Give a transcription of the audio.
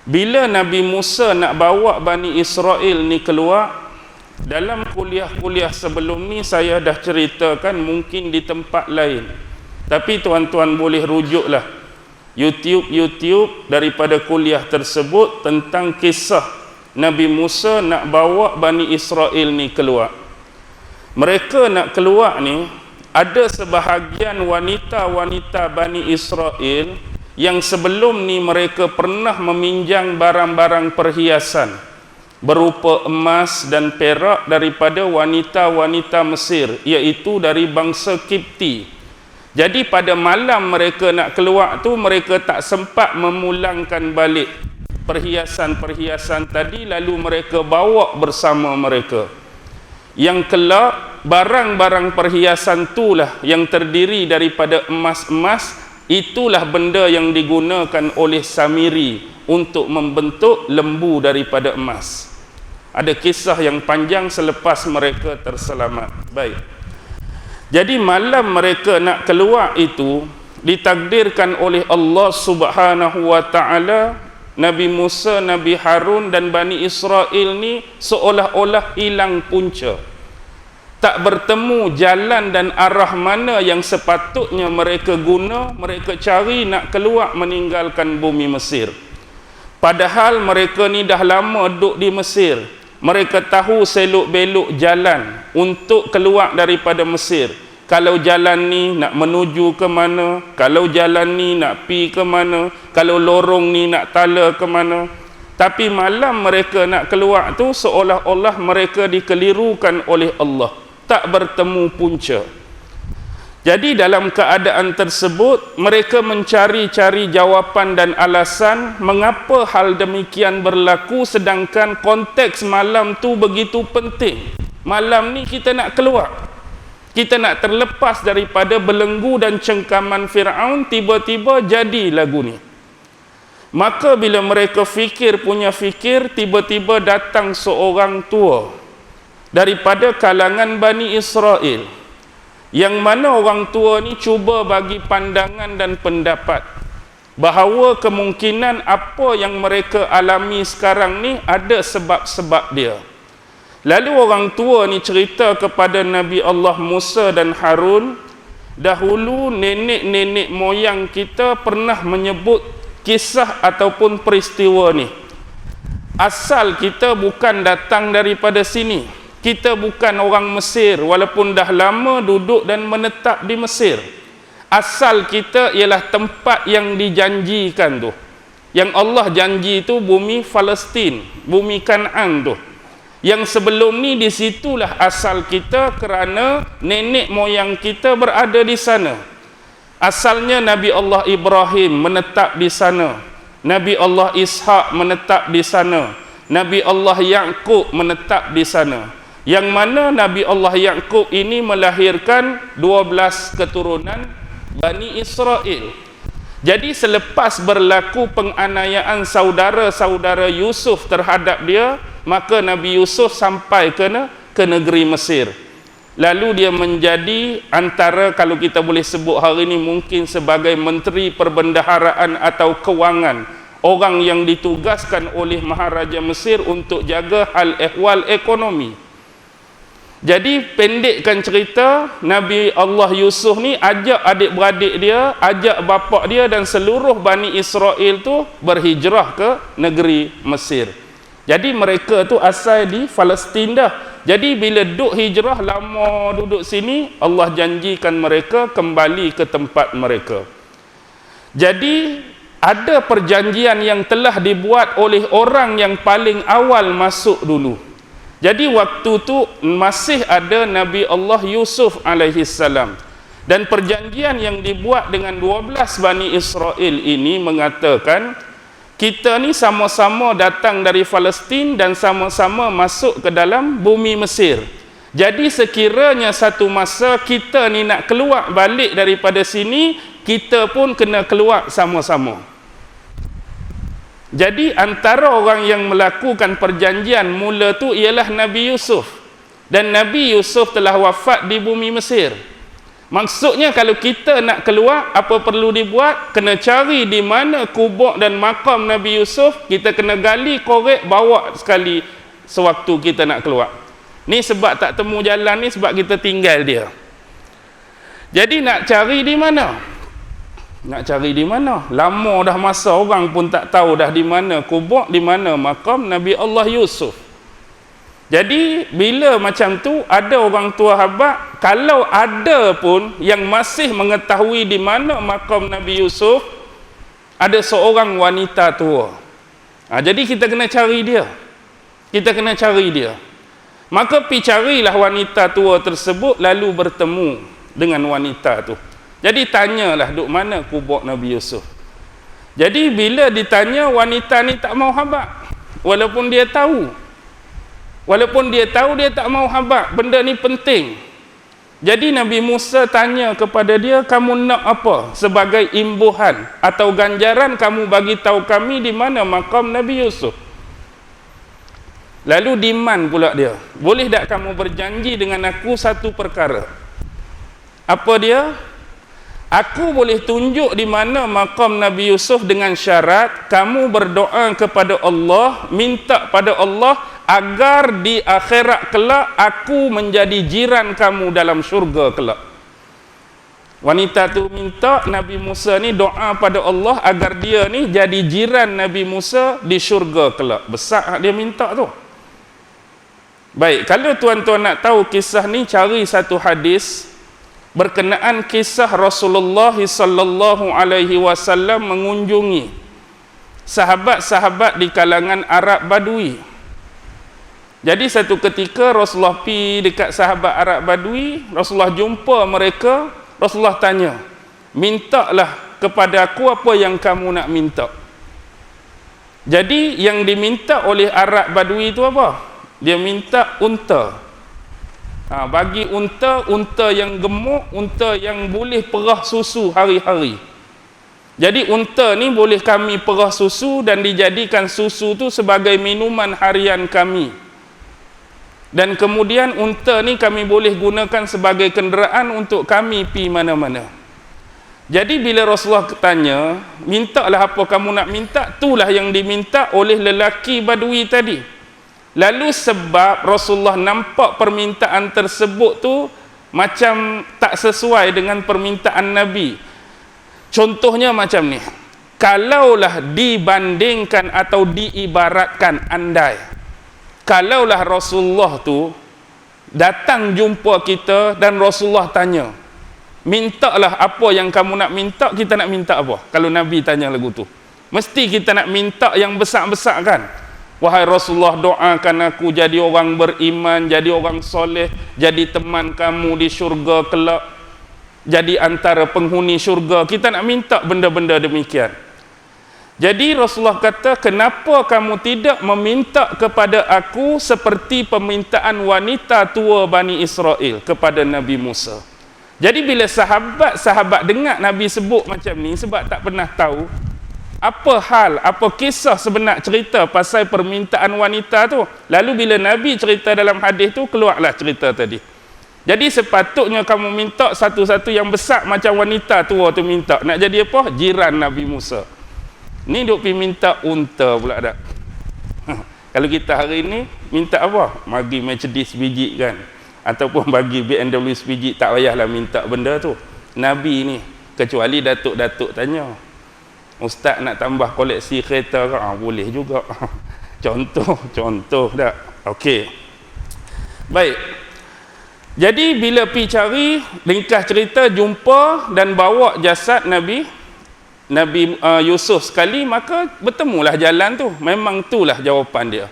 Bila Nabi Musa nak bawa Bani Israel ni keluar, dalam kuliah-kuliah sebelum ni saya dah ceritakan, mungkin di tempat lain, tapi tuan-tuan boleh rujuklah YouTube daripada kuliah tersebut tentang kisah Nabi Musa nak bawa Bani Israel ni keluar. Mereka nak keluar ni, ada sebahagian wanita-wanita Bani Israel yang sebelum ni mereka pernah meminjam barang-barang perhiasan berupa emas dan perak daripada wanita-wanita Mesir, iaitu dari bangsa Kipti. Jadi pada malam mereka nak keluar tu, mereka tak sempat memulangkan balik perhiasan-perhiasan tadi, lalu mereka bawa bersama mereka. Yang kelak barang-barang perhiasan itulah yang terdiri daripada emas-emas, itulah benda yang digunakan oleh Samiri untuk membentuk lembu daripada emas. Ada kisah yang panjang selepas mereka terselamat. Baik. Jadi malam mereka nak keluar itu ditakdirkan oleh Allah Subhanahu wa taala, Nabi Musa, Nabi Harun dan Bani Israel ni seolah-olah hilang punca. Tak bertemu jalan dan arah mana yang sepatutnya mereka guna, mereka cari nak keluar meninggalkan bumi Mesir. Padahal mereka ni dah lama duduk di Mesir. Mereka tahu selok-belok jalan untuk keluar daripada Mesir. Kalau jalan ni nak menuju ke mana, kalau jalan ni nak pi ke mana, kalau lorong ni nak tala ke mana. Tapi malam mereka nak keluar tu seolah-olah mereka dikelirukan oleh Allah, tak bertemu punca. Jadi dalam keadaan tersebut mereka mencari-cari jawapan dan alasan mengapa hal demikian berlaku, sedangkan konteks malam tu begitu penting. Malam ni kita nak keluar, kita nak terlepas daripada belenggu dan cengkaman Firaun, tiba-tiba jadi lagu ni. Maka bila mereka fikir, tiba-tiba datang seorang tua daripada kalangan Bani Israel, yang mana orang tua ni cuba bagi pandangan dan pendapat bahawa kemungkinan apa yang mereka alami sekarang ni ada sebab-sebab dia. Lalu orang tua ni cerita kepada Nabi Allah Musa dan Harun, dahulu nenek-nenek moyang kita pernah menyebut kisah ataupun peristiwa ni. Asal kita bukan datang daripada sini. Kita bukan orang Mesir, walaupun dah lama duduk dan menetap di Mesir. Asal kita ialah tempat yang dijanjikan tu. Yang Allah janji tu bumi Palestin, bumi Kanaan tu. Yang sebelum ni di situlah asal kita, kerana nenek moyang kita berada di sana. Asalnya Nabi Allah Ibrahim menetap di sana. Nabi Allah Ishak menetap di sana. Nabi Allah Yaqub menetap di sana. Yang mana Nabi Allah Yaqub ini melahirkan 12 keturunan Bani Israel. Jadi selepas berlaku penganiayaan saudara-saudara Yusuf terhadap dia, maka Nabi Yusuf sampai ke negeri Mesir. Lalu dia menjadi antara, kalau kita boleh sebut hari ini, mungkin sebagai Menteri Perbendaharaan atau Kewangan, orang yang ditugaskan oleh Maharaja Mesir untuk jaga hal ehwal ekonomi. Jadi pendekkan cerita, Nabi Allah Yusuf ni ajak adik-beradik dia, ajak bapa dia dan seluruh Bani Israel tu berhijrah ke negeri Mesir. Jadi mereka tu asal di Palestin dah. Jadi bila duduk hijrah lama duduk sini, Allah janjikan mereka kembali ke tempat mereka. Jadi ada perjanjian yang telah dibuat oleh orang yang paling awal masuk dulu. Jadi waktu tu masih ada Nabi Allah Yusuf alaihi salam. Dan perjanjian yang dibuat dengan 12 Bani Israel ini mengatakan, kita ni sama-sama datang dari Palestin dan sama-sama masuk ke dalam bumi Mesir. Jadi sekiranya satu masa kita ni nak keluar balik daripada sini, kita pun kena keluar sama-sama. Jadi antara orang yang melakukan perjanjian mula tu ialah Nabi Yusuf. Dan Nabi Yusuf telah wafat di bumi Mesir. Maksudnya kalau kita nak keluar, apa perlu dibuat? Kena cari di mana kubur dan makam Nabi Yusuf, kita kena gali, korek, bawa sekali sewaktu kita nak keluar. Ni sebab tak temu jalan ni, sebab kita tinggal dia. Jadi nak cari di mana? Nak cari di mana? Lama dah masa, orang pun tak tahu dah di mana kubur, di mana makam Nabi Allah Yusuf. Jadi bila macam tu, ada orang tua habaq, kalau ada pun yang masih mengetahui di mana makam Nabi Yusuf, ada seorang wanita tua. Jadi kita kena cari dia. Kita kena cari dia. Maka pi carilah wanita tua tersebut, lalu bertemu dengan wanita tu. Jadi tanyalah duk mana kubur Nabi Yusuf. Jadi bila ditanya, wanita ni tak mau habaq. Walaupun dia tahu. Walaupun dia tahu, dia tak mau habaq. Benda ni penting. Jadi Nabi Musa tanya kepada dia, kamu nak apa sebagai imbuhan atau ganjaran kamu bagi tahu kami di mana makam Nabi Yusuf? Lalu diman pula dia. Boleh tak kamu berjanji dengan aku satu perkara? Apa dia? Aku boleh tunjuk di mana makam Nabi Yusuf dengan syarat kamu berdoa kepada Allah, minta pada Allah agar di akhirat kelak aku menjadi jiran kamu dalam syurga kelak. Wanita tu minta Nabi Musa ni doa pada Allah agar dia ni jadi jiran Nabi Musa di syurga kelak. Besar dia minta tu. Baik, kalau tuan-tuan nak tahu kisah ni, cari satu hadis berkenaan kisah Rasulullah sallallahu alaihi wasallam mengunjungi sahabat-sahabat di kalangan Arab Badui. Jadi satu ketika Rasulullah pi dekat sahabat Arab Badui, Rasulullah jumpa mereka, Rasulullah tanya, mintalah kepada aku apa yang kamu nak minta. Jadi yang diminta oleh Arab Badui itu apa? Dia minta unta. Bagi unta yang gemuk, unta yang boleh perah susu hari-hari. Jadi unta ni boleh kami perah susu dan dijadikan susu tu sebagai minuman harian kami. Dan kemudian unta ni kami boleh gunakan sebagai kenderaan untuk kami pi mana-mana. Jadi bila Rasulullah tanya, mintalah apa kamu nak minta, itulah yang diminta oleh lelaki Badui tadi. Lalu sebab Rasulullah nampak permintaan tersebut tu macam tak sesuai dengan permintaan Nabi. Contohnya macam ni. Kalaulah dibandingkan atau diibaratkan, andai kalaulah Rasulullah tu datang jumpa kita dan Rasulullah tanya, mintalah apa yang kamu nak minta, kita nak minta apa? Kalau Nabi tanya lagu tu, mesti kita nak minta yang besar-besar kan? Wahai Rasulullah, doakan aku jadi orang beriman, jadi orang soleh, jadi teman kamu di syurga kelak, jadi antara penghuni syurga. Kita nak minta benda-benda demikian. Jadi Rasulullah kata, kenapa kamu tidak meminta kepada aku seperti permintaan wanita tua Bani Israel kepada Nabi Musa? Jadi bila sahabat-sahabat dengar Nabi sebut macam ni, sebab tak pernah tahu apa hal, apa kisah sebenar cerita pasal permintaan wanita tu. Lalu bila Nabi cerita dalam hadis tu, keluarlah cerita tadi. Jadi sepatutnya kamu minta satu-satu yang besar macam wanita tua tu minta. Nak jadi apa? Jiran Nabi Musa. Ni duk pergi minta unta pula dak. Kalau kita hari ni minta apa? Bagi Mercedes biji kan, ataupun bagi BMW biji, tak payahlah minta benda tu. Nabi ni, kecuali datuk-datuk tanya, ustaz nak tambah koleksi kereta ke? Boleh juga. Contoh dak. Okey. Baik. Jadi bila pi cari, ringkas cerita, jumpa dan bawa jasad Nabi Yusuf sekali, maka bertemulah jalan tu. Memang itulah jawapan dia.